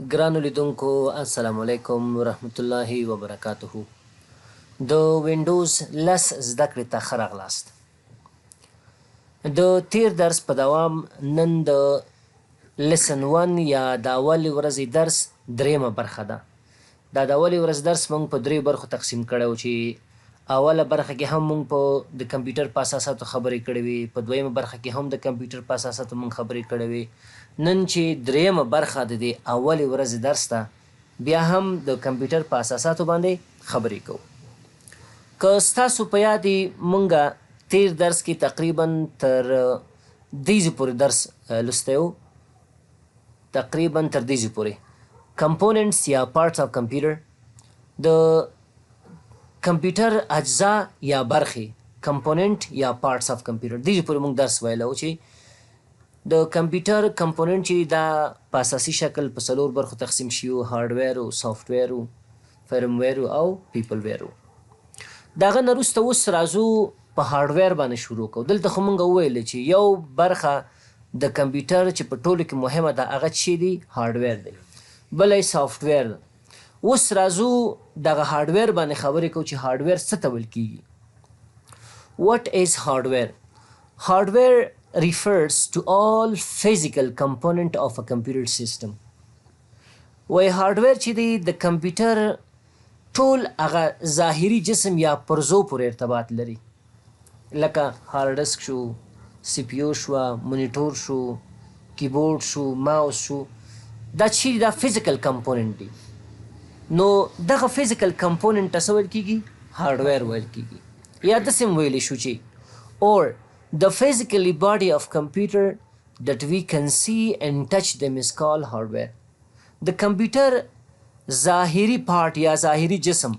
ګرانو لیدونکو السلام علیکم ورحمت الله وبرکاته. د وینډوز 10 زده کړې ته ښه راغلاست. د تیر درس په دوام نن د لیسن 1 یا د اولې ورځې درس دریمه برخه ده. دا د اولې ورځ درس موږ په درې برخو تقسیم کړی و چې اوله برخه کې هم موږ په د کمپیوټر په اساساتو خبرې کړې وې، په دویمه برخه کې هم د کمپیوټر په اساساتو موږ خبرې کړې وې. نن چې دریمه برخه د دې اولې ورځې درس ته بیا هم د کمپیوټر په اساساتو باندې خبرې کوو. که ستاسو په یاد مونږه تیر درس کې تقریبا تر دیزې پورې درس لوستی و، تقریبا تر دیزې پورې کمپوننټس یا پارټس آف کمپیوټر، د کمپیوټر اجزا یا برخې، کمپوننټ یا پارټس آف کمپیوټر، دیزې پورې مونږ درس ویلی و چې د کمپیوټر کمپوننټ چې دا په اساسي شکل په څلور برخو تقسیم شي و: هارډویر و، سافټویر و، فرمویر او پیپلویر و. د هغه نه وروسته اوس راځو په هارډویر باندې شروع کوو. دلته خو مونږ وویلې چې یو برخه د کمپیوټر چې په ټولو کې مهمه ده هغه څه دی؟ هارډویر دی، بله یې سافټویر ده. اوس راځو دغه هارډویر باندې خبرې کوو چې هارډویر څه ته ویل کیږي. What is hardware? Hardware refers to all physical component of a computer system. وای هارډویر چې دی د کمپیوټر ټول هغه ظاهري جسم یا پرزو پورې ارتباط لري، لکه هارډ ډسک شو، سی پی یو شوه، مونیټور شو، کیبورډ شو، ماوس شو. دا چې دا فزیکل کمپوننټ دی. نو دغه فزیکل کمپوننټ ته څه ویل کیږي؟ هارډویر ویل کیږي. یا داسې هم ویلی شو چې اور the physically body of computer that we can see and touch them is called hardware. د کمپیوټر ظاهري پارټ یا ظاهري جسم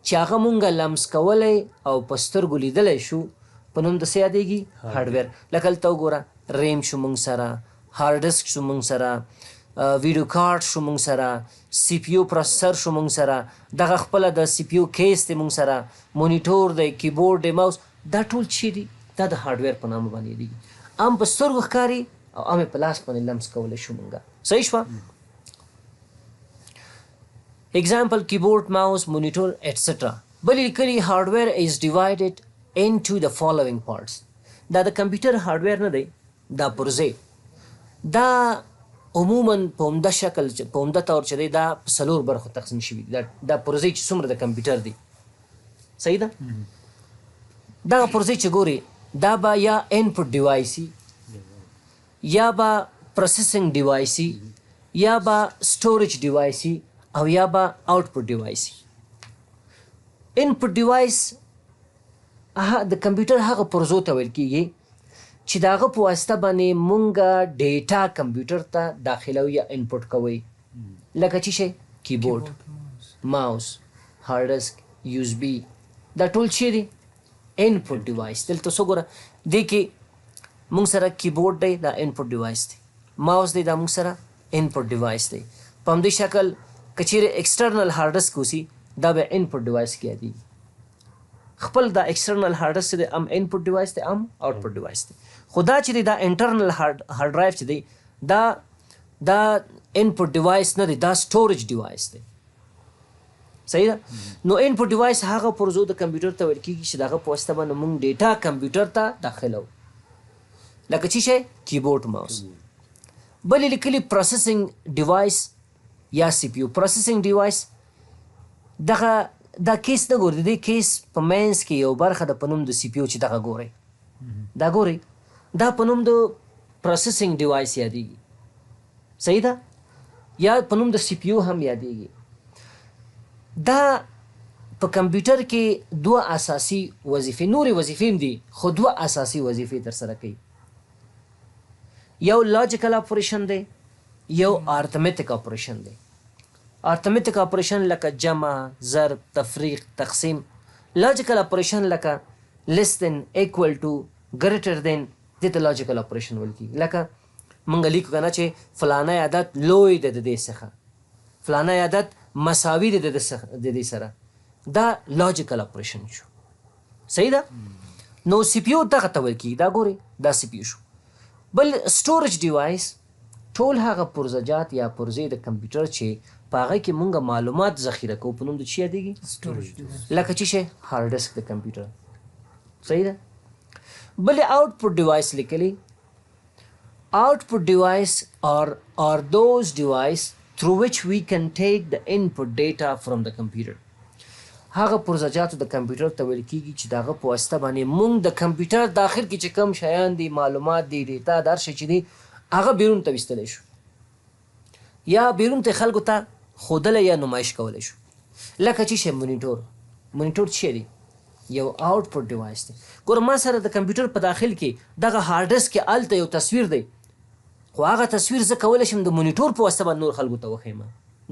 چې هغه مونږه لمس کولی او په سترګو لیدلی شو په نوم د څه یادیږي؟ هارډویر. لکه هلته وګوره، ریم شو مونږ سره، هارډ ډسک شو مونږ سره، ویډیو کارت شو مونږ سره، سی پی یو پروسیسر شو مونږ سره، دغه خپله د سی پی یو کیس دی مونږ سره، مونیټور دی، کیبورډ دی، ماوس. دا ټول چې دی دا د هارډویر په نامه باندې یادیږي. ام په سترګو ښکاري او ام په لاس باندې لمس کولی شو مونږه. صحیح شوه؟ Example: keyboard, mouse, monitor, etc. بل لیکلي hardware is divided into the following parts. دا د کمپیوټر هارډویر نه دی، دا پرزې. دا عموما په عمده شکل په عمده طور چې دی دا په څلور برخو تقسیم شوي دي. دا پرزې چې څومره د کمپیوټر دی، صحیح ده؟ دغه پرزې چې ګوري دا به یا انپوټ ډیوایس یا به پروسیسنګ ډیوایس یا به سټوریج ډیوایس او یا به آوټپوټ ډیوایس. انپوټ ډیوایس د کمپیوټر هغه پرزو ته ویل کیږي چې د هغه په واسطه باندې مونږه ډیټا کمپیوټر ته داخلوي یا انپوټ کوئ. لکه چې شی کیبورډ، ماوس، هارډ ډسک، یو اس بي، دا ټول چې دی انپوټ ډیوایس. دلته څه ګوره، دې کې مونږ سره کیبورډ دی، دا انپوټ ډیوایس دی، ماوس دی، دا مونږ سره انپوټ ډیوایس دی. په همدې شکل که چیرې ایکسټرنل هارډ ډسک اوسي دا به انپوټ ډیوایس کې یادیږي. خپل دا ایکسټرنل هارډ ډسک دی ام انپوټ ډیوایس دی ام آوټپوټ ډیوایس دی. خو دا چې دی دا انټرنل هارډ ډرایو چې دی دا انپوټ ډیوایس نه دی، دا سټوریج ډیوایس دی. صحیح ده؟ نو انپوټ ډیوایس هغه پرزو د کمپیوټر ته ویل کیږي چې د هغه په واسطه باندې موږ ډیټا کمپیوټر ته داخلوو، لکه چې شی کیبورډ، ماوس. بلې لیکلي پروسیسنګ ډیوایس یا سی پی یو. پروسیسنګ ډیوایس دغه دا کیس نه ګوري، د دې کیس په منځ کې یو برخه ده په نوم د سی پی یو چې دغه ګورئ، دا ګورئ، دا په نوم د پروسیسنګ ډیوایس یادیږي. صحیح ده؟ یا په نوم د سی پی یو هم یادیږي. دا په کمپیوټر کې دوه اساسي وظیفې، نورې وظیفې هم دي خو دوه اساسي وظیفې ترسره کوي. یو لاجیکل اپریشن دی، یو ارتمټیک اپریشن دی. ارتمټیک اپریشن لکه جمع، ضرب، تفریق، تقسیم. لاجیکل اپریشن لکه لیس دین، ایکول ټو، ګریټر دین، دې ته لاجیکل اپریشن ویل کېږي. لکه مونږ لیکو که نه چې فلانی عدد لوی دی د دې څخه، فلانی عدد مساوي دی د دې سره، دا لاجیکل اپریشن شو. صحیح ده؟ نو سی پی یو دغه ته ویل کېږي. دا ګورئ، دا سی پی یو شو. بل سټوریج ډیوایس ټول هغه پرزجات یا پرزې د کمپیوټر چې په هغه کې مونږ معلومات ذخیره کوو په نوم د چی یادېږي لکه چې شی هارد ډسک د کمپیوټر صحیح ده بلې آوټپوټ ډیوایس لیکلی output device are those device through which we can take the input data from the computer هغه پرزجاتو د کمپیوټر ته ویل کیږي چې دغه په واسطه باندې مونږ د کمپیوټر داخل کې چې کوم شیان دي معلومات دي ډیټا دا شي چې دي هغه بیرون ته وستلی شو یا بیرون ته خلکو ته ښودلی یا نمایش کولی شو لکه چې شی مونیټور څه دی یو آوټپوټ ډیوایس دی ګوره ما سره د کمپیوټر په داخل کې دغه هارد ډسک کې هلته یو تصویر دی خو هغه تصویر زه کولی شم د مونیټور په واسطه باندې نور خلکو ته وښیم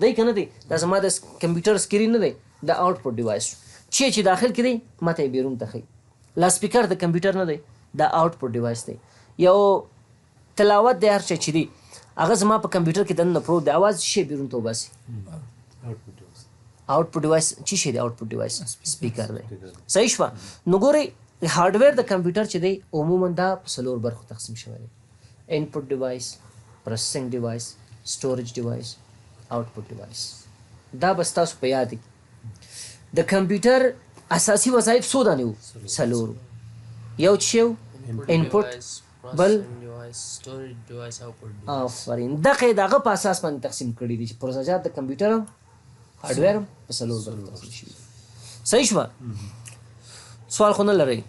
دی که نه دی دا زما د کمپیوټر سکرین نه دی د آوټپوټ ډیوایس چې داخل کې دی ما ته یې بیرون ته ښیي لاسپیکر د کمپیوټر نه دی دا آوټپوټ ډیوایس دی یو تلاوت دی هر شی چې دی هغه زما په کمپیوټر کې دننه پروت دی اواز شی بیرون ته وباسي آوټپوټ ډیوایس چې شی دی آوټپوټ ډیوایس سپیکر دی صحیح شوه نو ګورئ هارډویر د کمپیوټر چې دی عموما دا په څلور برخو تقسیم شوی دی input device, processing device, storage device, output device. دا بس تاسو په یاد کې د کمپیوټر اساسي وظایف څو دانې وو څلورو یو چې input بل آفرین دغه دغه په اساس باندې تقسیم کړي دي چې پروسیجر د کمپیوټر هارډویر په څلور برخو تقسیم شوي صحیح شوه سوال خو نه لرئ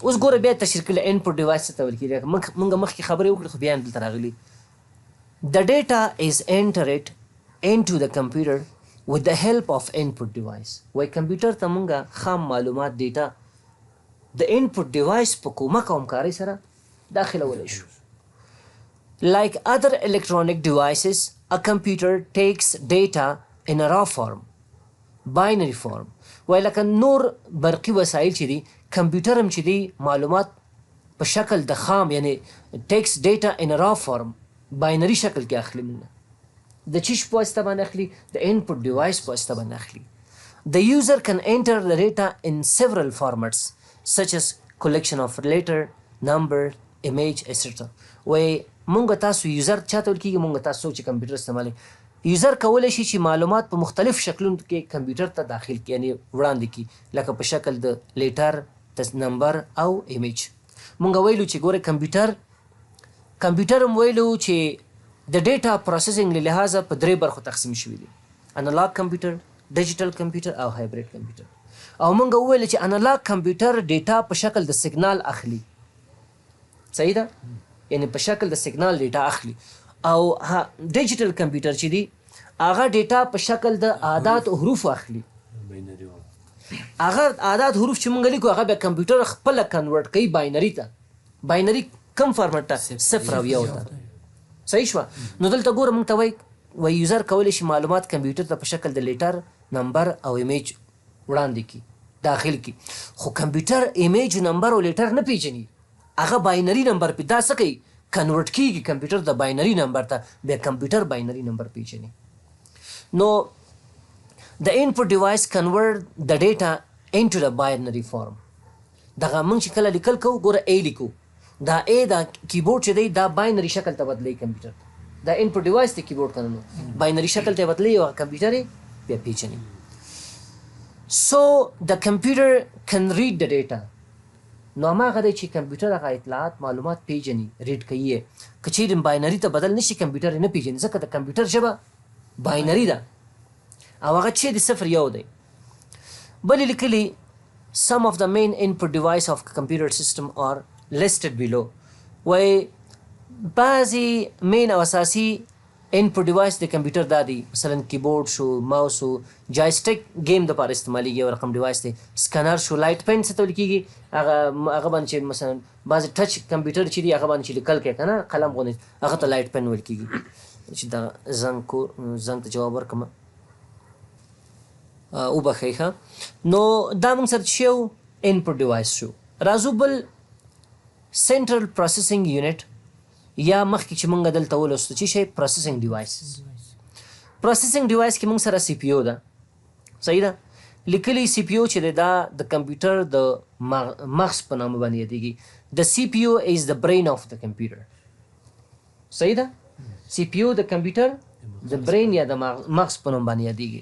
اوس ګوره بیا تشریح کړل انپوټ ډیوایس څه ته ویل کېږي مونږ مخکې خبرې وکړې خو بیا هم دلته راغلي د ډیټا از entered into the computer with the help of input device وایي کمپیوټر ته مونږ خام معلومات ډیټا د انپوټ ډیوایس په کومک او همکارۍ سره داخلولی شو like other electronic devices a computer takes data in a raw form binary form وایي لکه نور برقي وسایل چې دي کمپیوټر هم چې دی معلومات په شکل د خام یعنی ټیکس ډیټا ان را فارم باینري شکل کې اخلي موږ د چیش په واسطه باندې اخلي د انپوټ ډیوایس په واسطه باندې اخلي the user can enter the data in several formats such as collection of letter number image etc وایي مونږ تاسو یوزر چاته ویل کېږي مونږ تاسو چې کمپیوټر استعمالوي یوزر کولی شي چې معلومات په مختلف شکلونو کې کمپیوټر ته داخل کړي یعنی وړاندې کړي لکه په شکل د لیټر نمبر او ایمیج مونږ ویلو چې ګوره کمپیوټر هم ویلو چې د ډیټا پروسیسنګ له لحاظه په درې برخو تقسیم شوي دي انالاګ کمپیوټر ډیجیټل کمپیوټر او هایبریډ کمپیوټر او مونږ وویل چې انالاګ کمپیوټر ډیټا په شکل د سیګنال اخلي صحیح ده یعنی په شکل د سیګنال ډیټا اخلي او ډیجیټل کمپیوټر چې دی هغه ډیټا په شکل د عادات او حروف اخلي هغه عادات حروف چې مونږ لیکو هغه بیا کمپیوټر خپله کنورټ کوي باینري ته باینري کم فارمټ ته صفر او یو ته صحیح شوه نو دلته ګوره مونږ ته وایي یوزر کولی شي معلومات کمپیوټر ته په شکل د لیټر نمبر او ایمیج وړاندې کړي داخل کړي خو کمپیوټر ایمیج نمبر او لیټر نه پیژني هغه باینري نمبر دا څه کوي کنورټ کیږي کمپیوټر د باینري نمبر ته بیا کمپیوټر باینري نمبر پیژني نو the input device convert the data into the binary form دغه موږ چې کله لیکل کوو ګوره ای لیکو دا ای دا کیبورډ چې دی دا باینري شکل ته بدلی کمپیوټر دا انپوټ ډیوایس دی کیبورډ کنه نو باینري شکل ته بدلی او کمپیوټر یې بیا پیژني so the computer can read the data نو هماغه دی چې کمپیوټر هغه اطلاعات معلومات پیژني ریډ کوي یې که چیرې باینري ته بدل نشي کمپیوټر یې نه پیژني ځکه د کمپیوټر ژبه باینري ده او هغه چې د صفر یو دی بلې لیکلي some of the main input device of computer system are listed below وایي بعضې مین او اساسي انپوټ ډیوایس د کمپیوټر دا دی مثلا کیبورډ شو ماوس شو جایسټک گیم دپاره استعمالیږي یو رقم ډیوایس دی سکنر شو لایټ پین څه ته ویل کېږي هغه باندې چې مثلا بعضې ټچ کمپیوټر چې دی هغه باندې چې لیکل کوي که نه قلم غوندې هغه ته لایټ پین ویل کېږي چې دا زنګ ته جواب ورکړم وبښئ ښه نو دا موږ سره چې یو انپوټ ډیوایس شو راځو بل سینټرل پروسیسنګ یونټ یا مخکې چې مونږ دلته ولوستو چې شی پروسیسنګ ډیوایس پروسیسنګ ډیوایس کې مونږ سره سی پی او ده صحیح ده لیکلی سی پی او چې دی دا د کمپیوټر د مغز په نامه باندې یادېږي د سی پی او از د برین آف د کمپیوټر صحیح ده سی پی یو د کمپیوټر د برین یا د مغز په نوم باندې یادیږي.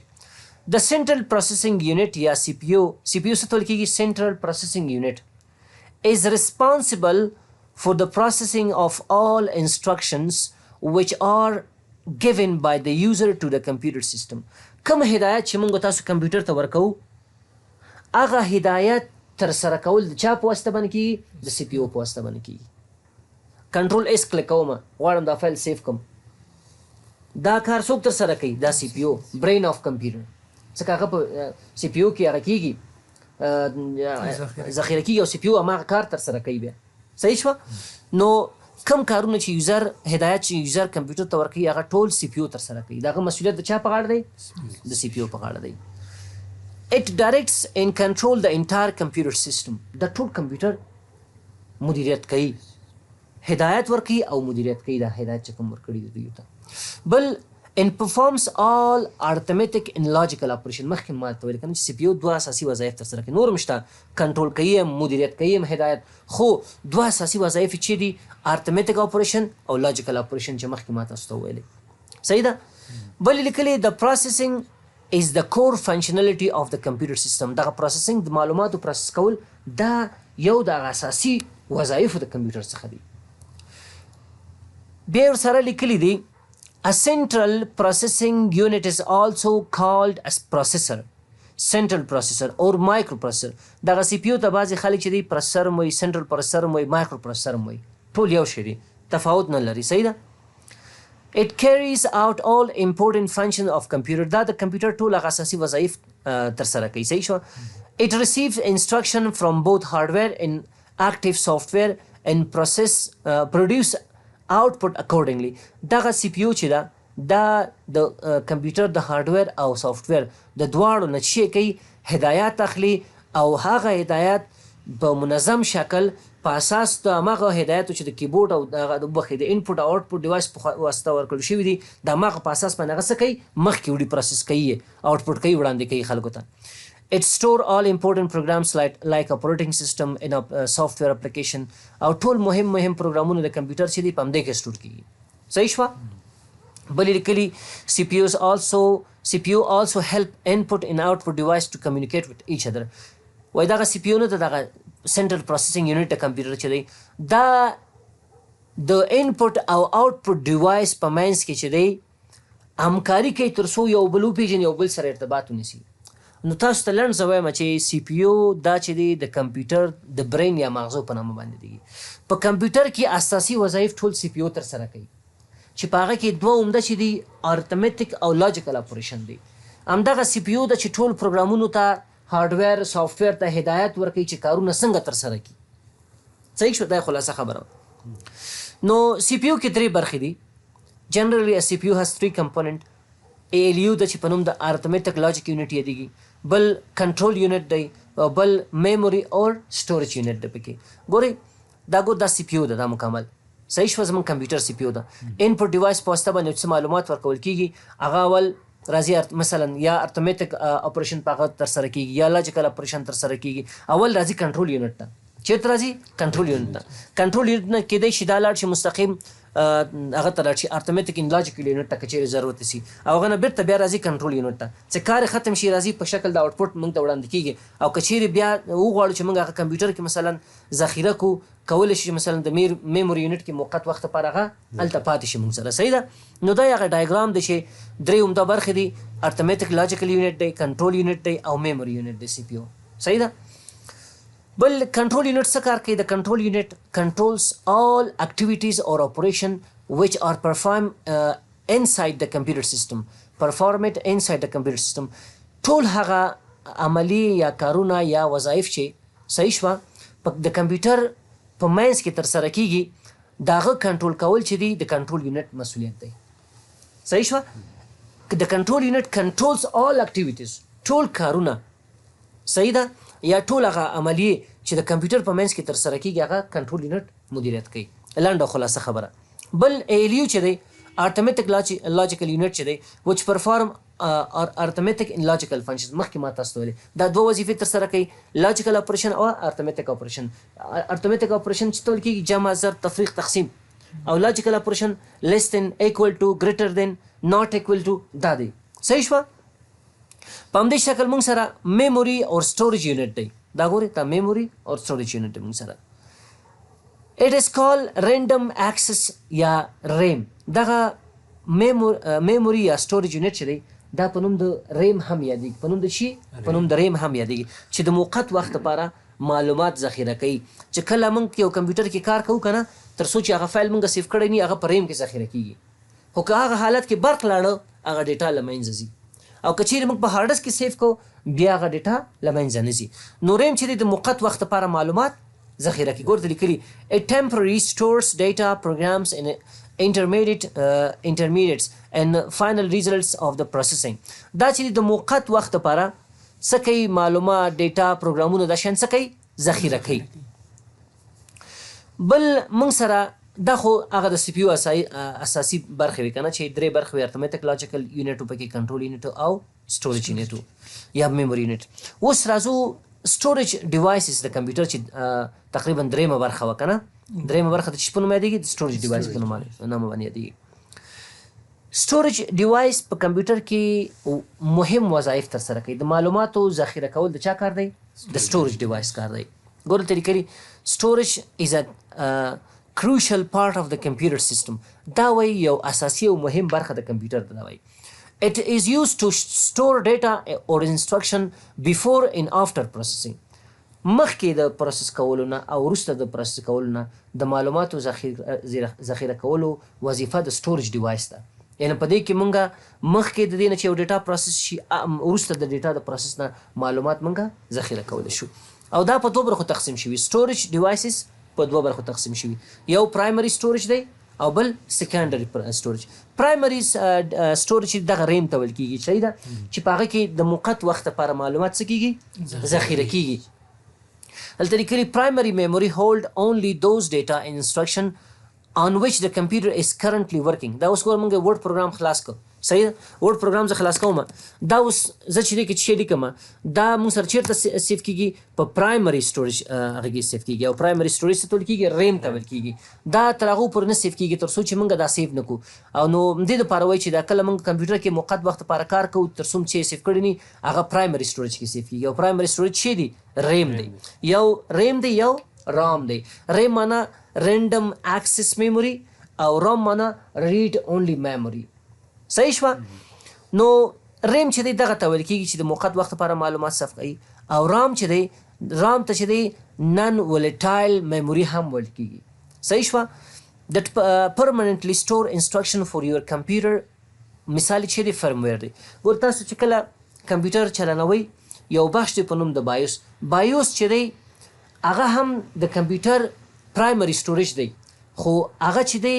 د سنټرل پروسیسنګ یونټ یا سی پی یو څه ته ویل کیږي؟ سنټرل پروسیسنګ یونټ is responsible for the processing of all instructions which are given by the user to the computer system. کوم هدایت چې موږ تاسو کمپیوټر ته ورکوو هغه هدایت تر سره کول د چا په واسطه باندې کیږي؟ د سی پی یو په واسطه باندې کیږي. کنټرول اس کلیک کوم، غواړم دا فایل سیف کوم، دا کار څوک تر سره کوي؟ دا سی پی یو، برین آف کمپیوټر. ځکه هغه په سی پی یو کې هغه کیږي ذخیره کیږي او سی پی یو هماغه کار تر سره کوي. بیا صحیح شوه؟ نو کم کارونه چې یوزر هدایت چې یوزر کمپیوټر ته ورکوي هغه ټول سی پی یو تر سره کوي. د هغه مسؤلیت د چا په غاړه دی؟ د سی پی یو په غاړه دی. It directs and control the entire computer system. د ټول کمپیوټر مدیریت کوي، هدایت ورکوي او مدیریت کوي. دا هدایت چې کوم ورکړي دی دوی ته. بل and performs all arithmetic and logical operation. مخکې ما ته ویل کنه چې سی پی یو دوه اساسي وظایف تر سره کوي، نور هم شته، کنټرول کوي، مدیریت کوي، هدایت، خو دوه اساسي وظایف چې دي arithmetic operation او logical operation چې مخکې ما تاسو ته ویلې. صحیح ده؟ بل لیکلي the processing is the core functionality of the computer system. دغه پروسیسنګ د معلوماتو پروسس کول دا یو د اساسي وظایفو د کمپیوټر څخه دی. بیا ورسره لیکلي دي A central processing unit is also called as processor, central processor or microprocessor. دغه سی پی یو ته بعضې خلک چې دی پروسسر هم وایي، سنټرل پروسسر هم وایي، مایکرو پروسسر هم وایي، ټول یو شی دی، تفاوت نه لري. صحیح ده؟ It carries out all important functions of computer. دا د کمپیوټر ټول هغه اساسي وظایف تر سره کوي. صحیح شوه؟ It receives instruction from both hardware and active software and produce output accordingly. دغه سی پی یو چې ده دا د کمپیوټر د هارډویر او سافټویر د دواړو نه شی کوي، هدایات اخلي او هغه هدایات په منظم شکل په اساس د هماغه هدایاتو چې د کیبورډ او دغه د انپوټ او آوټپوټ ډیوایس په واسطه ورکړل شوي دي د هماغه په اساس باندې هغه څه کوي؟ مخکې وړي پروسس کوي، آوټپوټ کوي، وړاندې کوي خلکو ته. It store all important programs like operating system in a software application او ټول مهم پروګرامونه د کمپیوټر چې دي په همدې کې سټور کیږي. صحیح شوه؟ بل لیکلي سی پی یو also help input and output device to communicate with each other. وایي دغه سی پی یو نه دغه سنټرل پروسیسنګ یونټ د کمپیوټر چې دی دا د انپوټ او آوټپوټ ډیوایس په منځ کې چې دی همکاري کوي تر څو یو بل وپېژني، یو بل سره ارتباط ونیسي. نو تاسو ته لنډ زه وایم چې سی پی یو دا چې دی د کمپیوټر د برین یا مغزو په نامه باندې دی. په کمپیوټر کې اساسي وظایف ټول سی پی یو تر سره کوي چې په هغه کې دوه عمده چې دي ارتمټیک او لاجیکل اپریشن دی. همدغه سی پی یو د چې ټول پروګرامونو ته هارډویر سافټویر ته هدایت ورکوي چې کارونه څنګه تر سره کړي. صحیح شو؟ دا خلاصه خبره. نو سی پی یو کې درې برخې دي. جنرally a CPU has three component. ALU د چې په نوم د ارتمټیک لاجیک یونټ یادیږي، بل کنټرول یونټ دی او بل میموري او سټوریج یونټ دی. پکې ګورئ دا سی پی یو ده، دا مکمل. صحیح شوه؟ زموږ کمپیوټر سی پی یو ده. انپوټ ډیوایس په واسطه باندې څه معلومات ورکول کیږي هغه اول راځي مثلا یا ارتمټیک اپریشن په هغه تر سره کیږي یا لاجیکل اپریشن تر سره کیږي. اول راځي کنټرول یونټ ته. چیرته راځي؟ کنټرول یونټ ته. کنټرول یونټ نه کیدای شي دا لاړ شي مستقیم هغه ته لاړ شي ارتمټیک ان لاجیکل یونټ ته که چیرې ضرورت شي، او هغه نه بیرته بیا راځي کنټرول یونټ ته چې کار ختم شي، راځي په شکل د آوټپوټ موږ ته وړاندې کیږي. او که چیرې بیا وغواړو چې موږ هغه کمپیوټر کې مثلا ذخیره کو، کولی شي مثلا د میموري یونټ کې موقت وخت لپاره هغه هلته پاتې شي موږ سره. صحیح ده؟ نو دا هغه ډایګرام دی چې درې عمده برخې دي، ارتمټیک لاجیکل یونټ دی، کنټرول یونټ دی او میموري یونټ دی سی پی یو. صحیح ده؟ بل کنټرول یونټ څه کار کوي؟ د کنټرول یونټ controls all activities or operation which are performed inside the computer system. Perform it inside the computer system. ټول هغه عملی یا کارونه یا وظایف چې صحیح شوه د کمپیوټر په منځ کې تر سره کیږي، د هغه کنټرول کول چې دی د کنټرول یونټ مسؤلیت دی. صحیح شوه؟ د کنټرول یونټ controls all activities، ټول کارونه. صحیح ده؟ یا ټول هغه عملیې چې د کمپیوټر په منځ کې تر سره کیږي هغه کنټرول یونټ مدیریت کوي. لنډه خلاصه خبره. بل ALU چې دی ارتمټیک لاجیکل یونټ چې دی which perform arithmetic and logical functions. مخکې ما تاسو ته ویلې دا دوه وظیفې تر سره کوي، لاجیکل اپریشن او ارتمټیک اپریشن. ارتمټیک اپریشن چې ته ویل کېږي جمع، ضرب، تفریق، تقسیم. او لاجیکل اپریشن لیس دین ایکول ټو ګریټر دین ناٹ ایکول ټو دا دی. صحیح شوه؟ په همدې شکل موږ سره میموري او سټوریج یونټ دی. دا ګورئ دا میموري او سټوریج یونټ دی موږ سره. اټ از کال رینډم اکسس یا ریم. دغه میموري یا سټوریج یونټ چې دی دا په نوم د ریم هم یادېږي. په نوم د شي؟ په نوم د ریم هم یادېږي چې د موقت وخت لپاره معلومات ذخیره کوي. چې کله موږ یو کمپیوټر کې کار کوو که نه تر څو چې هغه فایل موږ سیف کړی نه هغه په ریم کې ذخیره کېږي. خو که هغه حالت کې برق لاړه هغه ډیټا له منځه ځي. او که چیرې موږ په هارډ ډسک کې سیف کوو بیا هغه ډیټا له منځه نه ځي. نو ریم چې دی د موقت وخت لپاره معلومات ذخیره کوي. ګورته لیکلي a temporary stores data programs in intermediates and final results of the processing. دا چې د موقت وخت لپاره څه کوي معلومات ډیټا پروګرامونه دا شیان څه کوي ذخیره کوي. بل موږ سره دا خو هغه د سی پی یو اساسي برخې وي که نه چې درې برخې وي ارتمیټک لاجیکل یونټ پکې کنټرول یونټ او سټوریج یونټ یا میموري یونټ. اوس راځو سټوریج ډیوایسز د کمپیوټر چې تقریبا دریمه برخه وه که نه. دریمه برخه د چې په نوم یادېږي د سټوریج ډیوایس په نوم باندې یادېږي. سټوریج ډیوایس په کمپیوټر کې مهم وظایف ترسره کوي. د معلوماتو ذخیره کول د چا کار دی؟ د سټوریج ډیوایس کار دی. ګورو طریقه لري سټوریج از ا crucial part of the computer system. دا وایي یو اساسي او مهم برخه د کمپیوټر دا وایي. It is used to store data or instruction before and after processing. مخکې د پروسس کولو نه او وروسته د پروسس کولو نه د معلوماتو ذخیره کولو وظیفه د سټوریج ډیوایس ده. یعنې په دې کې مونږ مخکې د دې نه چې یو ډیټا پروسس شي وروسته د ډیټا د پروسس نه معلومات مونږ ذخیره کولی شو. او دا په دوه برخو تقسیم شوي. سټوریج ډیوایسز په دوه برخو تقسیم شوي. یو پرایمري سټوریج دی او بل سیکنډري سټوریج. پرایمري سټوریج دغه ریم ته ویل کېږي صحیح ده چې په هغه کې د موقت وخت لپاره معلومات څه کېږي ذخیره کېږي. دلته لیکلي primary memory hold only those data and instruction on which the computer is currently working. دا اوس ګوره موږ ورډ پروګرام خلاص کړو صحیح ده. ورډ پروګرام زه خلاص کوم دا اوس زه چې دی کې څه لیکم دا موږ سره چېرته سیف کېږي په پرایمري سټوریج هغه کې سیف کېږي. او پرایمري سټوریج څه ته ویل کېږي ریم ته ویل کېږي. دا تر هغو پورې نه سیف کېږي تر څو چې موږ دا سیف نه کړو. او نو دې دپاره وایي چې دا کله موږ کمپیوټر کې موقت وخت لپاره کار کوو تر څو چې سیف کړي نه هغه پرایمري سټوریج کې سیف کېږي. او پرایمري سټوریج څه دی ریم دی. یو ریم دی یو رام دی. ریم معنا رینډم اکسس میموري او رام معنا ریډ اونلی میموري. صحیح شوه؟ نو ریم چې دی دغه ته ویل کېږي چې د موقت وخت لپاره معلومات ثبت کوي. او رام چې دی رام ته چې دی نن ولټایل میموري هم ویل کېږي. صحیح شوه؟ that permanently store instruction for your computer مثال چې دی فرمویر دی. ګور تاسو چې کله کمپیوټر چلنوئ یو بخش دی په نوم د بایوس. بایوس چې دی هغه هم د کمپیوټر پرایمري سټوریج دی خو هغه چې دی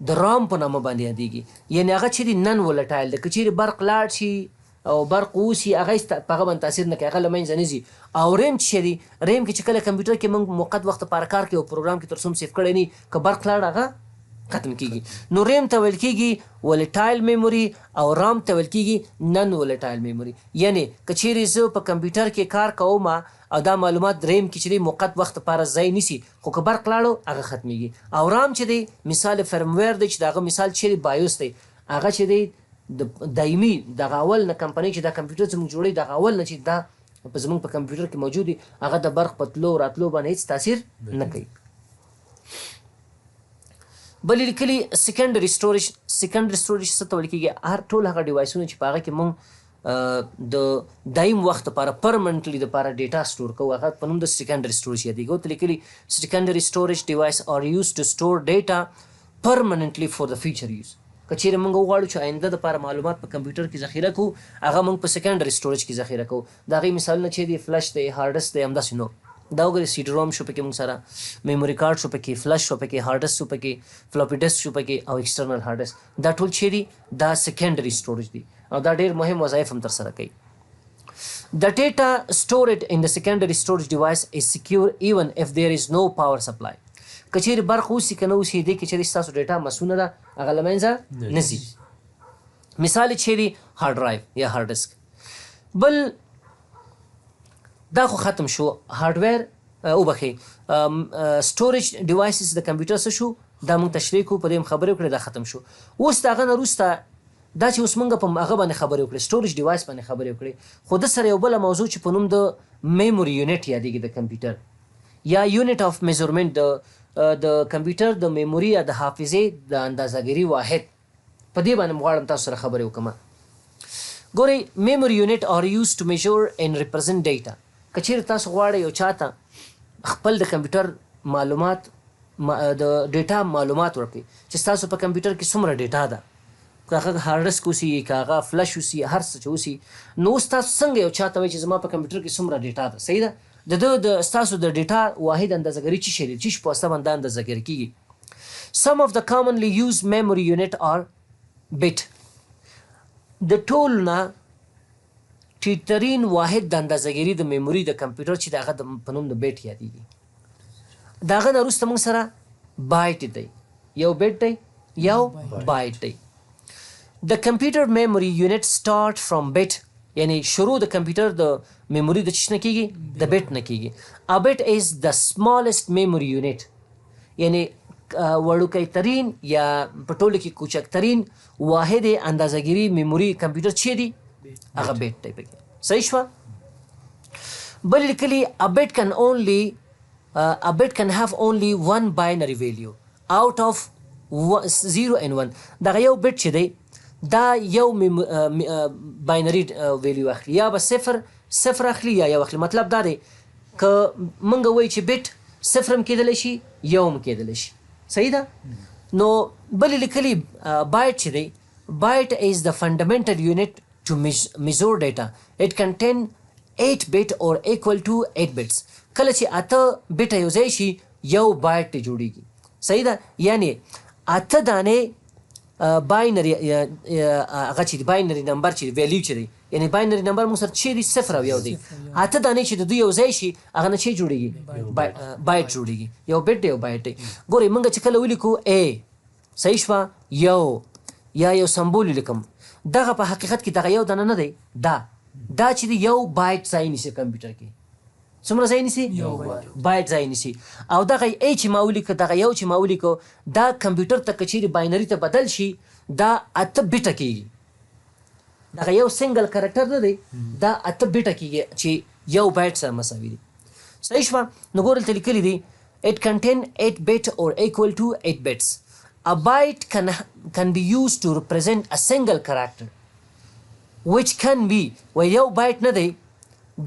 د رام په نامه باندې یادېږي. یعنې هغه چې دی نن ولټایل دی. که چیرې برق لاړ شي او برق ووسي هغه په هغه باندې تاثیر نه کوي هغه له منځه نه ځي. او ریم چې دی ریم کې چې کله کمپیوټر کې موږ موقت وخت لپاره کار کوي او پروګرام کې تر څو سیف کړی نه که برق لاړ هغه ختم کېږي. نو ریم ته ویل کېږي ولټایل میموري او رام ته ویل کېږي نن ولټایل میموري. یعنې که چیرې زه په کمپیوټر کې کار کوم او دا معلومات ریم کې چې دی موقت وخت لپاره ځای نیسي خو که برق لاړو هغه ختمیږي. او رام چې دی مثال فرمویر دی چې د هغه مثال چې دی بایوس دی هغه چې دی د دایمي دغه اول نه کمپنۍ چې دا کمپیوټر زموږ جوړوي دغه اول نه چې دا په زموږ په کمپیوټر کې موجود وي هغه د برق په تلو راتلو باندې هېڅ تاثیر نه کوي. بل لیکلي سیکنډري سټوریج. سیکنډري سټوریج څه ته ویل کېږي هر ټول هغه ډیوایسونه چې په هغه کې موږ د دایم وخت لپاره پرمنټلي دپاره ډیټا سټور کوو هغه په نوم د سیکنډري سټوریج یادېږي. ورته لیکلي سیکنډري سټوریج ډیوایس آر یوز ټو سټور ډیټا پرمننټلی فور د فیوچر یوز. که چیرې موږ وغواړو چې آینده دپاره معلومات په کمپیوټر کې ذخیره کړو هغه موږ په سیکنډري سټوریج کې ذخیره کوو. د هغې مثالونه چې دي فلش دی هارډ ډسک دی همداسې نور. دا وګورئ سی ډي روم شو پکې موږ سره میموري کارډ شو پکې فلش شو پکې هارډ ډسک شو پکې فلوپي ډسک شو پکې او ایکسټرنل هارډ ډسک. دا ټول چې دي دا سیکنډري سټوریج دي او دا ډېر مهم وظایف هم ترسره کوي. The data stored in the secondary storage device is secure even if there is no power supply. که چیرې برق اوسي که نه اوسي دې کې چې ستاسو ډیټا مسونه ده هغه له منځه نه ځي. مثال یې چې دی هارډ ډرایو یا هارډ ډسک. بل دا خو ختم شو هارډویر وبخښئ سټوریج ډیوایسز د کمپیوټر څه شو دا موږ تشریح کوو په دې هم خبرې وکړې دا ختم شو. اوس د هغه نه وروسته دا چې اوس موږ په هغه باندې خبرې وکړې سټوریج ډیوایس باندې خبرې وکړې خو د سره یو بله موضوع چې په نوم د میموري یونټ یادېږي د کمپیوټر یا یونټ اف میزرمنټ د کمپیوټر د میموري یا د حافظې د اندازهګیري واحد په دې باندې غواړم تاسو سره خبرې وکړم. ګورئ میموري یونټ آر یوز ټو میجر اینډ ریپرزنټ ډیټا. که چیرې تاسو غواړئ یو چاته خپل د کمپیوټر معلومات د ډیټا معلومات ورکړي چې ستاسو په کمپیوټر کې څومره ډیټا ده که هغه هارډ ډسک اوسي که هغه فلش اوسي هر څه چې اوسي نو اوس تاسو څنګه یو چاته وایي چې زما په کمپیوټر کې څومره ډیټا ده صحیح ده د ستاسو د ډیټا واحد اندازهګري څه شی دی چې په واسطه باندې اندازهګري کیږي. Some of the commonly used memory unit are bit. د ټول نه ټیټرین واحد د اندازهګري د میموري د کمپیوټر چې د هغه په نوم د بیټ یادېږي. د هغه نه وروسته موږ سره بایټ دی یو بیټ دی یو بایټ دی. د کمپیوټر میموري یونټ سٹارټ فرام بیټ یعنی شروع د کمپیوټر د میموري د چش نه کیږي د بیټ نه کیږي. ا بیټ از د سمالست میموري یونټ یعنی وړوکی ترین یا په ټولو کې کوچک ترین واحد اندازهګیري میموري کمپیوټر چې دی هغه بیټ دی پکې صحیح شوه. بل لیکلي ا بیټ can have only one binary value out of 0 and 1. دغه یو بیټ چې دی دا یو باینري ویلیو اخلي یا به صفر اخلي یا یو اخلي. مطلب دا دی که موږ وایو چې بیټ صفر هم کېدلی شي یو هم کېدلی شي صحیح ده. نو بلې لیکلي بایټ چې دی بایټ از د فنډامنټل یونټ to measure data. It contain 8 bit or equal to 8 bits. کله چې 8 بیټه یو ځای شي یو بایټ جوړیږي صحیح ده. یعنی 8 دانې باینري هغه چې باینري نمبر چې ویلیو چې دی یعنی باینري نمبر موږ سره چې دی صفر او یو دی 8 دانې چې د دوی یو ځای شي هغه نه چې جوړیږي بایټ جوړیږي یو بیټ دی یو بایټ دی. ګورئ موږ چې کله ولیکو A صحیح شوه یو یا یو سمبول لیکم دغه په حقیقت کې دغه یو دانه نه دی دا چې دی یو بایټ ځای نیسي کمپیوټر کې څومره ځای نیسي بایټ ځای نیسي او دغه ای چې ما ولیکه دغه یو چې ما ولیکو دا کمپیوټر ته که چیرې باینري ته بدل شي دا 8 بیټه کیږي دغه یو سنګل کرکټر نه دی دا 8 بیټه کیږي چې یو بایټ سره مساوي دی صحیح شوه. نو ګورئ دلته لیکلي دي it contain 8 bit or equal to 8 bits. A byte can be used to represent a single character which can be و یو بایټ نه دی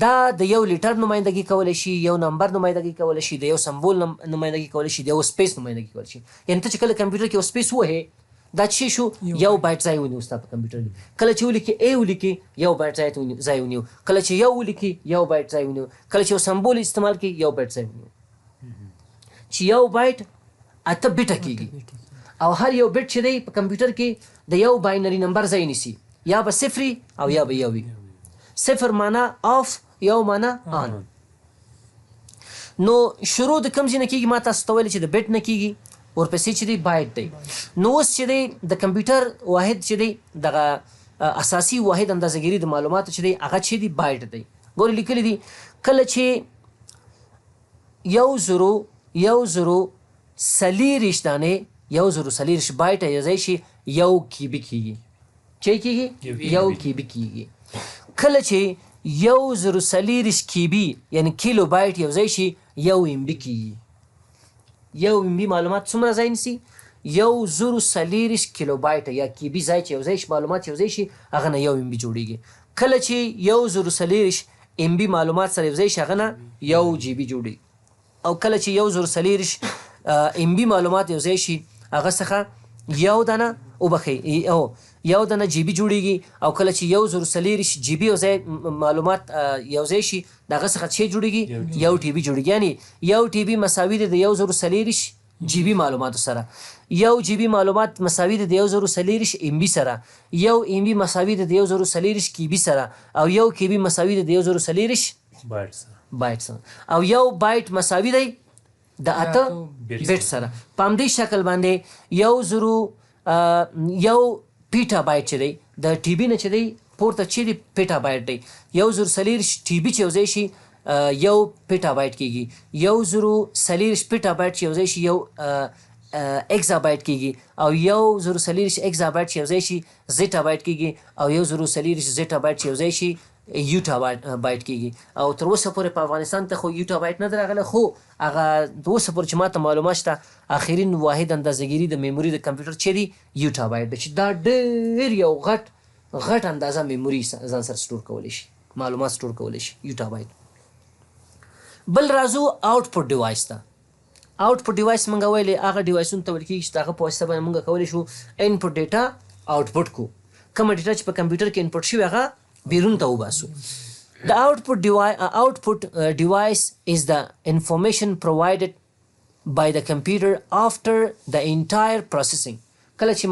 دا د یو لیټر نمایندګي کولی شي یو نمبر نمایندګي کولی شي د یو سمبول نمایندګي کولی شي د یو سپیس نمایندګي کولی شي. یعنې ته چې کله کمپیوټر کې یو سپیس ووهې دا چې شو یو بایټ ځای ونیو ستا په کمپیوټر کې. کله چې ولیکې ای ولیکې یو بایټ ځای ونیو کله چې یو ولیکې یو بایټ ځای ونیو کله چې یو سمبول استعمال کړي یو بایټ ځای ونیو چې یو بایټ 8 بیټه کیږي او هر یو بیټ چې دی په کمپیوټر کې د یو باینري نمبر ځای نیسي یا به صفري او یا به یوي. صفر معنا آف یو معنا آن. نو شروع د کوم ځای نه کېږي ما تاسو ته ویلې چې د بیټ نه کېږي ورپسې چې دی بایټ دی. نو اوس چې دی د کمپیوټر واحد چې دی دغه اساسي واحد اندازهګیري د معلوماتو چې دی هغه چې دی بایټ دی. ګورئ لیکلي دي کله چې یو زرو څلېرویشت دانې یو زرو څلېرویشت بایټه یو ځای شي یو کیبي کېږي چې کېږي یو کیبي کېږي. کله چې یو زرو څلېرویشت کیبي یعنی کیلو بایټ یو ځای شي یو ام بي کېږي. یو ام بي معلومات څومره ځای نیسي یو زرو څلېرویشت کیلو بایټه یا کیبي ځای چې یو ځای شي معلومات یو ځای شي هغه نه یو ام بي جوړیږي. کله چې یو زرو څلېرویشت ام بي معلومات سره یو ځای شي هغه نه یو جی بي جوړیږي. او کله چې یو زرو څلېرویشت ام بي معلومات یو ځای شي هغه څخه یو دانه وبخښئ او یو دانه جی بي جوړیږي. او کله چې یو زرو څلېرویشت جی بي یو ځای معلومات یو ځای شي د هغه څخه چې جوړیږي یو ټي بي جوړیږي. یعنې یو ټي بي مساوي دی د یو زرو څلېرویشت جی بي معلوماتو سره. یو جی بي معلومات مساوي دی د یو زرو څلېرویشت ام بي سره. یو ام بي مساوي دی د یو زرو څلېرویشت کی بي سره. او یو کی بي مساوي دی د یو زرو څلېرویشت بایټ سره. او یو بایټ مساوي دی د 8 بیټ سره. په همدې شکل باندې یو زرو یو پیټا بایټ چې دی د ټي بي نه چې دی پورته چې دی پیټا بایټ دی. یو زرو څلېرویشت ټي بي چې یو ځای شي یو پیټا بایټ کېږي. یو زرو څلېرویشت پیټا بایټ چې یو ځای شي یو اکزابایت کیږي او 1040 اکزابایت چې یو ځای شي زیټابایت کیږي او 1040 زیټابایت چې یو ځای شي یوټابایت کیږي. او تر اوسه پورې په افغانستان ته خو یوټابایت نه دی راغلی، خو هغه د اوسه پورې چې ماته معلومات شته اخرین واحد اندازهګیري د میموري د کمپیوټر چې دی یوټابایت دی، چې دا ډېر یو غټ اندازه میموري ځان سره سټور کولی شي، معلومات سټور کولی شي یوټابایت. بل راځو آوټپوټ ډیوایس ته. آوټپوټ ډیوایس مونږ ویلې هغه ډیوایسونو ته ویل کېږي چې د هغه په واسطه باندې مونږ کولی شو انپوټ ډیټا آوټپوټ کو. کومه ډیټا چې په کمپیوټر کې انپوټ شوي هغه بیرون ته وباسو. The output device is the information provided by the computer after the entire processing. کله چې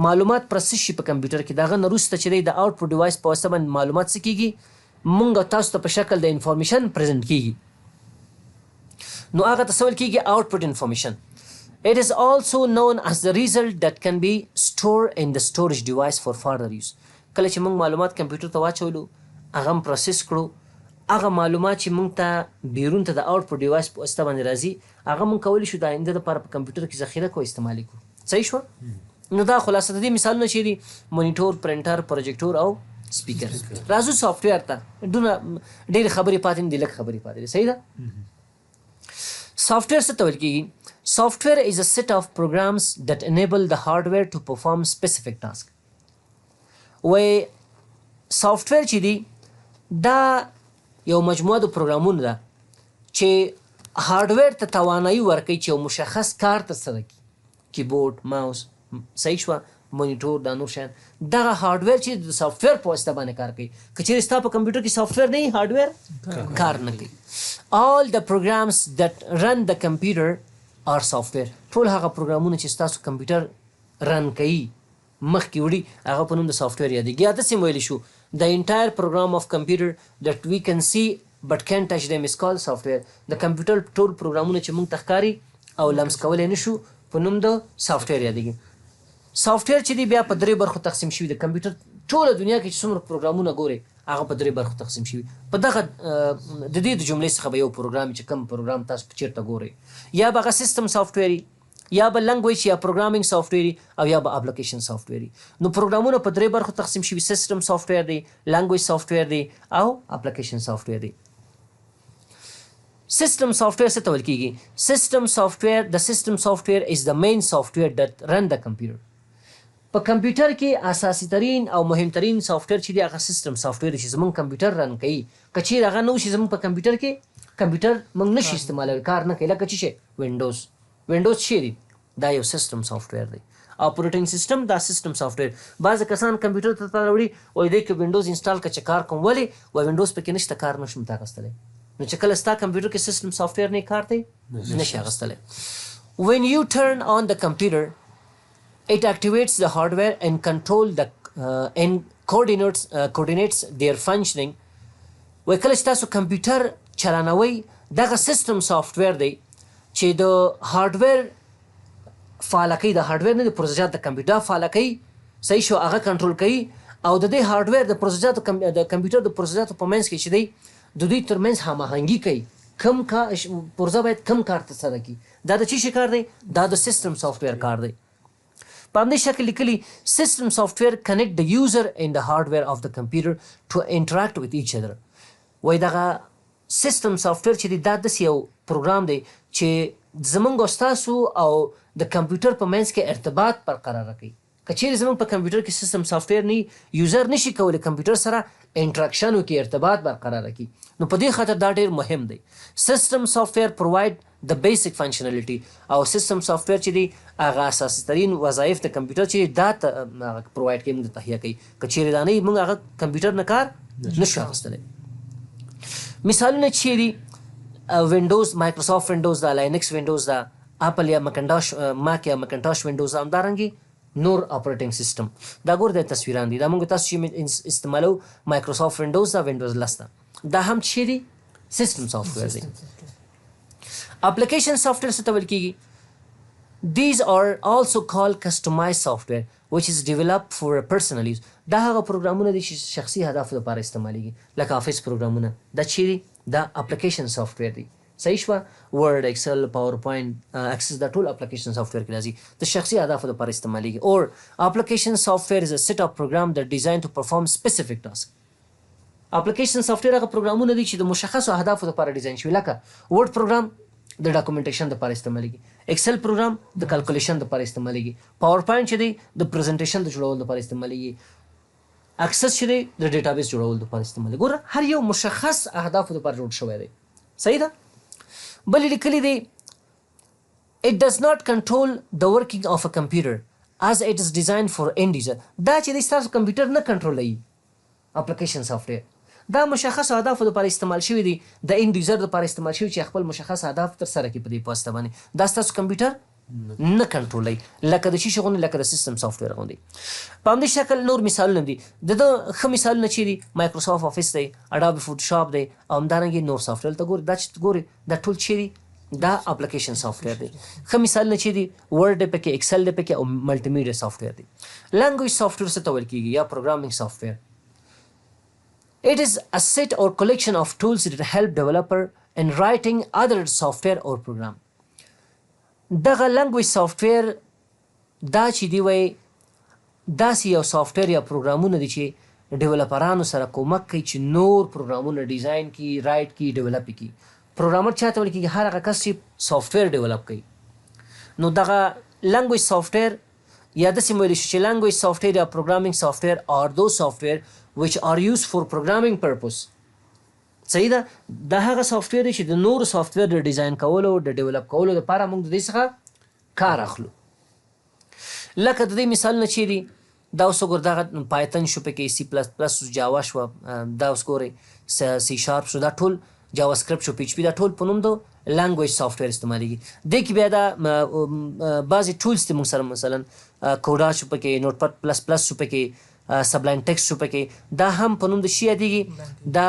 معلومات پروسس شي په کمپیوټر کې، دغه نه وروسته چې دی د آوټپوټ ډیوایس په واسطه باندې معلومات څه کېږي، مونږ تاسو ته په شکل د انفارمیشن پرزنټ کېږي. نو هغه ته څه ویل کېږي؟ آوټپوټ انفارمیشن. It is also known as the result that can be stored in the storage device for further use. کله چې موږ معلومات کمپیوټر ته واچولو، هغه هم پروسس کړو، هغه معلومات چې موږ ته بیرون ته د آوټپوټ ډیوایس په واسطه باندې راځي، هغه موږ کولی شو د آینده لپاره په کمپیوټر کې ذخیره کړو، استعمال کړو. صحیح شوه؟ نو دا خلاصه د دې مثالونه چې دي مونیټور، پرنټر، پروجیکټور او سپیکر. راځو سافټویر ته. ډېرې خبرې پاتې نه دي، لږ خبرې پاتې دي. صحیح ده؟ سافټویر څه ته ویل کېږي؟ Software is a set of programs that enable the hardware to perform specific tasks. سافټویر چې دی دا یو مجموعه د پروګرامونو ده چې هارډویر ته توانایي ورکوي چې یو مشخص کار ترسره کړي. کیبورډ، ماوس، صحیح شوه، مونیټور، دا نور شیان. دغه هارډویر چې د سافټویر په واسطه باندې کار کوي. که چېرې ستا په کمپیوټر کې سافټویر نه وي، هارډویر کار نه کوي. All the programs that run the computer are software. ټول هغه پروګرامونه چې ستاسو کمپیوټر رن کوي، مخکې وړي، هغه په نوم د سافټویر یادېږي. یا داسې ویلی شو the entire program of computer that we can see but can't touch them is called software. د کمپیوټر ټول پروګرامونه چې موږ ته ښکاري او لمس کولی نه شو، په نوم د سافټویر یادېږي. سافټویر چې دی بیا په درې برخو تقسیم شوي. د کمپیوټر ټوله دنیا کې چې څومره پروګرامونه ګورئ، هغه په درې برخو تقسیم شوي. په دغه د دې د جملې څخه به یو پروګرام چې کوم پروګرام تاسو چېرته ګورئ، یا به هغه سیسټم سافټویر وي، یا به لنګویج یا پروګرامینګ سافټویر وي، او یا به اپلیکیشن سافټویر وي. نو پروګرامونه په درې برخو تقسیم شوي. سیسټم سافټویر دی، لنګویج سافټویر دی، او اپلیکیشن سافټویر دی. سیسټم سافټویر څه ته ویل کېږي؟ سیسټم سافټویر is the main software that run the computer. په کمپیوټر کې اساسي ترین او مهمترین سافټویر چې دی هغه سیسټم سافټویر چې زموږ کمپیوټر رن کوي. که چېرې هغه نه وشي زموږ په کمپیوټر کې، کمپیوټر موږ نشي استعمالولی، کار نه کوي. لکه چې شی وینډوز چې دی دا یو سیسټم سافټویر دی. اپریټنګ سیسټم دا سیسټم سافټویر. بعضې کسان کمپیوټر ته راوړي وایي دی که وینډوز انسټال کړه چې کار کوم. ولې؟ وایي وینډوز پکې نشته، کار نشم ته اخیستلی. نو چې کله ستا کمپیوټر کې سیسټم سافټویر نه کار دی نشي اخیستلی. when you turn on the computer it activates the hardware and coordinates their functioning. وایي کله چې تاسو کمپیوټر چلانوئ، دغه سیسټم سافټویر دی چې د هارډویر فعاله کوي. د هارډویر نه د پروسیجر د کمپیوټر فعاله کوي. صحیح شو؟ هغه کنټرول کوي. او د دې هارډویر د پروسیجر د کمپیوټر د پروسیجر په منځ کې چې دی د دوی ترمنځ هماهنګي کوي. کم پرزه باید کم کار ترسره کړي. دا د چی شي کار دی؟ دا د سیسټم سافټویر کار دی. په همدې شکل لیکلي سیسټم سافټویر connect the user and the hardware of the computer to interact with each other. وایي دغه سیسټم سافټویر چې دی دا داسې یو پروګرام دی چې زموږ او ستاسو او د کمپیوټر په منځ کې ارتباط برقراره کوي. که چیرې زموږ په کمپیوټر کې سیسټم سافټویر نه وي، یوزر نشي کولی کمپیوټر سره انټراکشن وکړي، ارتباط برقراره کړي. نو په دې خاطر دا ډېر مهم دی. سیسټم سافټویر پروواید د بیسک فنکشنالټي. او سیسټم سافټویر چې دی هغه اساسي ترین وظایف د کمپیوټر چې دا پروواید کوي، موږ ته تهیه کوي. که چیرې دا نه وي موږ هغه کمپیوټر نه کار نشو اخیستلی. مثالونه چې دي وینډوز، مایکروسافټ وینډوز دا، لینکس وینډوز دا، اپل یا ماک یا مکنټاش وینډوز دا، همدارنګې نور اپریټنګ سیسټم. دا ګور د تصویران دي. دا موږ تاسو چې استعمالو مایکروسافټ وینډوز دا، وینډوز 10 دا، دا هم چې دی سیسټم سافټویر دی. اپلیکیشن سافټویر څه ته ویل کېږي؟ These are also called customized software which is developed for a personal use. دا هغه پروګرامونه دي چې شخصي هدفو لپاره استعمالیږي، لکه افیس پروګرامونه. دا چې دی دا اپلیکیشن سافټویر دی. صحیح شوه. ورډ، ایکسل، پاور پوینټ، اکسس دا ټول اپلیکیشن سافټویر کې راځي، د شخصي اهدافو لپاره استعمالیږي. اور اپلیکیشن سافټویر از ا سیټ اف پروګرام that designed to perform specific task. اپلیکیشن سافټویر هغه پروګرامونه دي چې د مشخصو اهدافو لپاره ډیزاین شوي، لکه ورډ پروګرام د ډاکومنټیشن لپاره استعمالیږي، ایکسل پروګرام د کلکولیشن لپاره استعمالیږي، پاور پوینټ چې دی د پریزنټیشن د جوړولو لپاره استعمالیږي، اکسس چې دی د ډیټابیس جوړولو لپاره استعمالیږي. ګوره هر یو مشخص اهدافو لپاره جوړ شوی دی. صحیح ده. بل لیکلی دی it does not control the working of a computer as it is designed for end user. دا چې دی ستاسو کمپیوټر نه کنټرولوي. اپلیکیشن سافټویر دا مشخص اهدافو لپاره استعمال شوی دی، د اند یوزر لپاره استعمال شوی چې خپل مشخص اهداف تر سره کړي په دې واسطه باندې. دا ستاسو کمپیوټر نه کنټرولوي، لکه د شیشه غوندې، لکه د سیستم سافټویر غوندې. په همدې شکل نور مثالونه دي. د ښه مثالونه چې دي مایکروسافټ آفیس دی، اډابي فوټوشاپ دی، او همدارنګې نور سافټویر ته ګوري. دا چې ګوري دا ټول چې دي دا اپلیکیشن سافټویر دی. ښه مثالونه چې دي ورډ دی پکې، ایکسل دی پکې، او ملټي میډیا سافټویر دی. لینګویج سافټویر څه ته ویل کېږي یا پروګرامینګ سافټویر. It is a set or collection of tools that help developer in writing other software or program. دغه لینګویج سافټویر دا چې دی وایي داسې یو سافټویر یا پروګرامونه دي چې ډیولپرانو سره کومک کوي چې نور پروګرامونه ډیزاین کړي، رایټ کړي، ډیولپ کړي. پروګرامر چا ته ویل کېږي؟ هر هغه کس چې سافټویر ډیولپ کوي. نو دغه لینګویج سافټویر یا داسې ویلی شو چې لینګویج سافټویر یا پروګرامینګ سافټویر are those software which are used for programming purpose. صحیح ده. دا هغه سافټویر دی چې د نورو سافټویر د ډیزاین کولو، د ډیولپ کولو لپاره موږ د دې څخه کار اخلو. لکه د دې مثالونه چې دي دا اوس وګوره، دغه پایتن شو پکې، سی پلس پلس، جاوا شوه، دا اوس ګورئ سی شارپ شو، دا ټول جاوا سکرپټ شو، پی ایچ پي، دا ټول په نوم د لینګویج سافټویر استعمالیږي. دې کې بیا دا بعضې ټولز دي موږ سره، مثلا کوډا شو پکې، نوټ پد پلس پلس شو پکې، سبلاین ټیکسټ شو پکې. دا هم په نوم د شي یادېږي. دا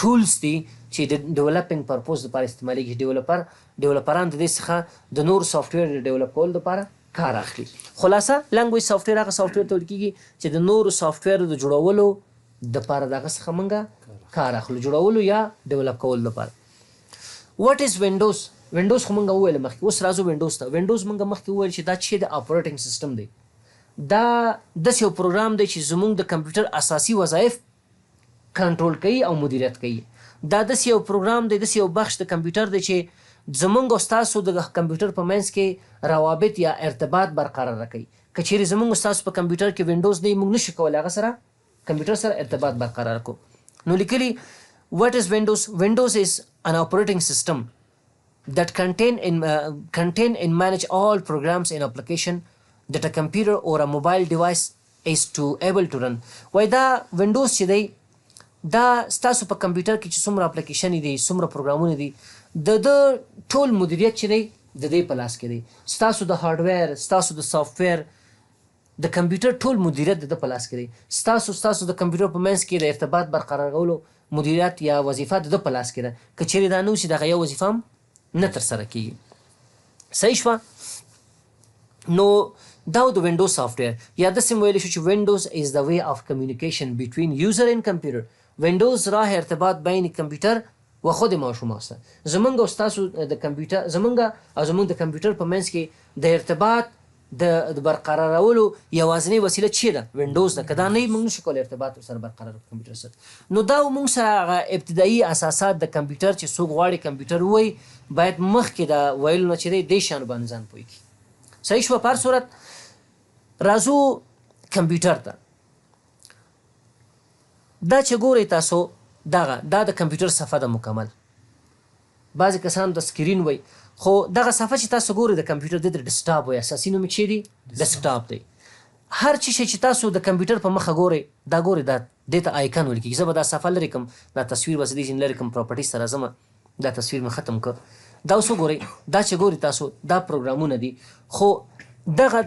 ټولز دي چې د ډیولپینګ پرپوز لپاره استعمالیږي. ډیولپران د دې څخه د نور سافټویر د ډیولپ کولو لپاره کار اخلي. خلاصه لینګویج سافټویر هغه سافټویر ته ویل کېږي چې د نورو سافټویر د جوړولو دپاره د هغه څخه موږ کار اخلو، جوړولو یا ډیولپ کولو لپاره. واټ از وینډوز؟ وینډوز خو موږ وویل مخکې، اوس راځو وینډوز ته. وینډوز موږ مخکې وویل چې دا چې د اپریټنګ سیسټم دی. دا داسې یو پروګرام دی چې زموږ د کمپیوټر اساسي وظایف کنټرول کوي او مدیریت کوي. دا داسې یو پروګرام دی، داسې یو بخش د کمپیوټر دی چې زموږ او ستاسو د کمپیوټر په منځ کې روابط یا ارتباط برقراره کوي. که چیرې زموږ او ستاسو په کمپیوټر کې وینډوز دی، موږ نشو کولی هغه سره کمپیوټر سره ارتباط برقرار کړو. نو لیکلي what is Windows? Windows is an operating system that contain and manage all programs and application that a computer or a mobile device is to able to run. وای دا وینډوز چې دی دا ستاسو په کمپیوټر کې چې څومره اپلیکیشنې دي، څومره پروګرامونه دي، د ټول مدیریت چې دی د دې په لاس کې دی. ستاسو د هارډویر، ستاسو د سافټویر، د کمپیوټر ټول مدیریت د ده په لاس کې دی. ستاسو د کمپیوټر په منځ کې د ارتباط برقرارولو مدیریت یا وظیفه د ده په لاس کې ده. که چیرې دا نه وشي دغه یو وظیفه هم نه ترسره کېږي. صحیح شوه. نو دا د وینډوز سافټویر یا داسې ویلی شو چې وینډوز از د وی آف کمیونیکیشن بټوین یوزر اینډ کمپیوټر. وینډوز راه ارتباط بین کمپیوټر و خود ما و شما است. زمونږ او ستاسو د کمپیوټر، زمونږ د کمپیوټر په منځ کې د ارتباط د برقرارولو یوازینۍ وسیله چې ده وینډوز ده. که دا نه وي موږ نشو کولی ارتباط ورسره برقرار کړو کمپیوټر سره. نو دا موږ سره هغه ابتدایي اساسات د کمپیوټر چې څوک غواړي کمپیوټر ووایي باید مخکې د ویلو نه چې دی دې شیانو باندې ځان پوه کړي. صحیح شوه. په هر صورت راځو کمپیوټر ته. دا چې ګورئ تاسو دا د کمپیوټر صفحه ده مکمل. بعضې کسان د سکرین وایي، خو دغه صفحه چې تاسو ګورئ د کمپیوټر د ډیسکټاپ وایي، اساسي نوم یې چې دی ډیسکټاپ دی. هر څه چې تاسو د کمپیوټر په مخه ګورئ دا ګورئ دا دې ته آیکن ویل کېږي. زه به دا صفحه لرې کړم، دا تصویر به زه دې لرې کړم، پراپرټیز ته راځم، دا تصویر مې ختم کړ. دا اوس وګورئ دا چې ګورئ تاسو دا پروګرامونه دي. خو دغه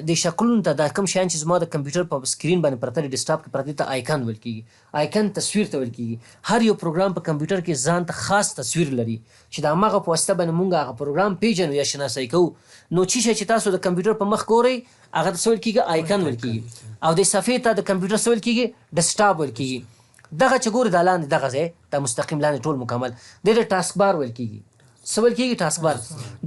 د شکلونو ته دا کوم شیان چې زما د کمپیوټر په سکرین باندې پرته دي، ډیسکټاپ کې پرته، ته آیکن ویل کېږي. آیکن تصویر ته ویل کېږي. هر یو پروګرام په کمپیوټر کې ځان ته خاص تصویر لري چې د هماغه په واسطه باندې موږ هغه پروګرام پیژنو یا شناسایي کوو. نو چې شی چې تاسو د کمپیوټر په مخ ګورئ هغه ته څه ویل کېږي؟ آیکن ویل کېږي. او دې صفحې ته د کمپیوټر څه ویل کېږي؟ ډیسکټاپ ویل کېږي. دغه چې ګورې دا لاندې دغه ځای دا مستقیم لاندې ټول مکمل دې ته ټاسک بار ویل کېږي. څه ویل کېږي؟ ټاسک بار.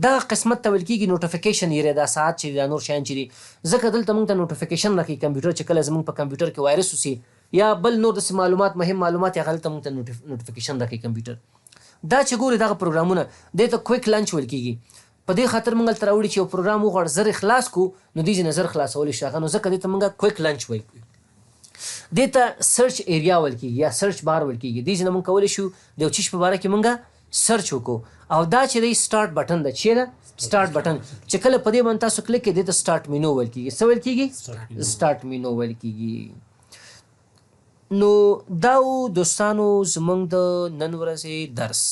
دغه قسمت ته ویل کېږي نوټیفیکیشن ایریا. دا ساعت چې دا نور شیان چې دي ځکه دلته موږ ته نوټیفیکیشن راکوي کمپیوټر چې کله زموږ په کمپیوټر کې وایرس وسي یا بل نور داسې معلومات مهم معلومات هغه دلته موږ ته نوټیفیکیشن راکوي کمپیوټر. دا چې ګورې دغه پروګرامونه دې ته کویک لانچ ویل کېږي. په دې خاطر موږ هلته راوړي چې یو پروګرام وغواړو زر یې خلاص کړو نو دې ځینې زر خلاصولی شي هغه نو ځکه دې ته موږ کویک لانچ ویل کړو. دې ته سرچ ایریا ویل کېږي یا سرچ بار ویل کېږي. دې ځینې موږ کولی شو د یو چیز په باره کې موږ سرچ وکړو. او دا چې دی سټارټ بټن ده چې ده سټارټ بټن چې کله په دې باندې تاسو کلیک کړئ دې ته سټارټ مینو ویل کېږي. څه ویل کېږي؟ سټارټ مینو ویل کېږي. نو دا و دوستانو زموږ د نن ورځې درس.